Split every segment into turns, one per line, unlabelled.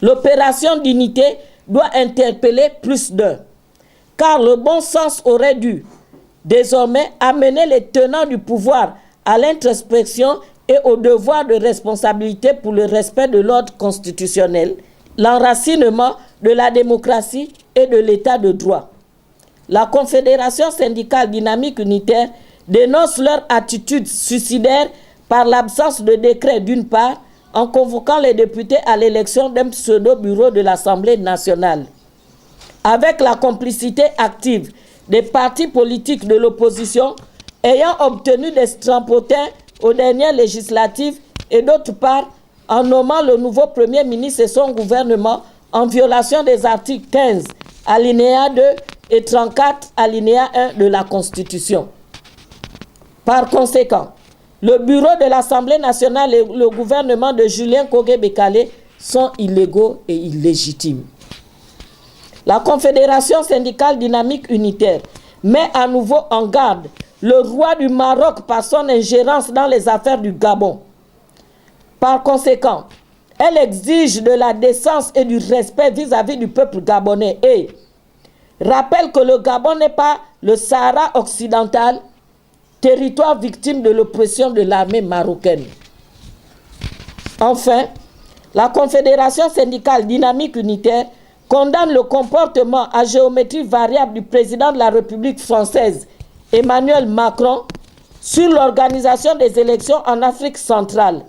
L'opération d'unité doit interpeller plus d'un, car le bon sens aurait dû désormais amener les tenants du pouvoir à l'introspection et au devoir de responsabilité pour le respect de l'ordre constitutionnel, l'enracinement de la démocratie et de l'état de droit. La Confédération syndicale dynamique unitaire dénonce leur attitude suicidaire par l'absence de décret d'une part, en convoquant les députés à l'élection d'un pseudo-bureau de l'Assemblée nationale. Avec la complicité active des partis politiques de l'opposition ayant obtenu des strampotins aux dernières législatives et d'autre part en nommant le nouveau Premier ministre et son gouvernement en violation des articles 15, alinéa 2 et 34, alinéa 1 de la Constitution. Par conséquent, le bureau de l'Assemblée nationale et le gouvernement de Julien Kogué-Bekale sont illégaux et illégitimes. La Confédération syndicale dynamique unitaire met à nouveau en garde le roi du Maroc par son ingérence dans les affaires du Gabon. Par conséquent, elle exige de la décence et du respect vis-à-vis du peuple gabonais et rappelle que le Gabon n'est pas le Sahara occidental, territoire victime de l'oppression de l'armée marocaine. Enfin, la Confédération syndicale dynamique unitaire condamne le comportement à géométrie variable du président de la République française, Emmanuel Macron, sur l'organisation des élections en Afrique centrale,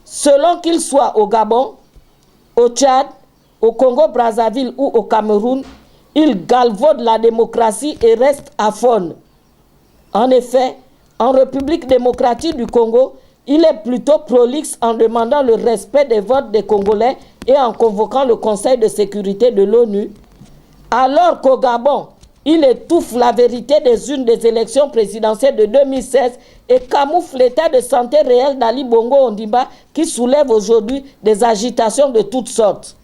selon qu'il soit au Gabon, au Tchad, au Congo-Brazzaville ou au Cameroun, il galvaude la démocratie et reste aphone. En effet, en République démocratique du Congo, il est plutôt prolixe en demandant le respect des votes des Congolais et en convoquant le Conseil de sécurité de l'ONU, alors qu'au Gabon, il étouffe la vérité des urnes des élections présidentielles de 2016 et camoufle l'état de santé réel d'Ali Bongo Ondimba qui soulève aujourd'hui des agitations de toutes sortes.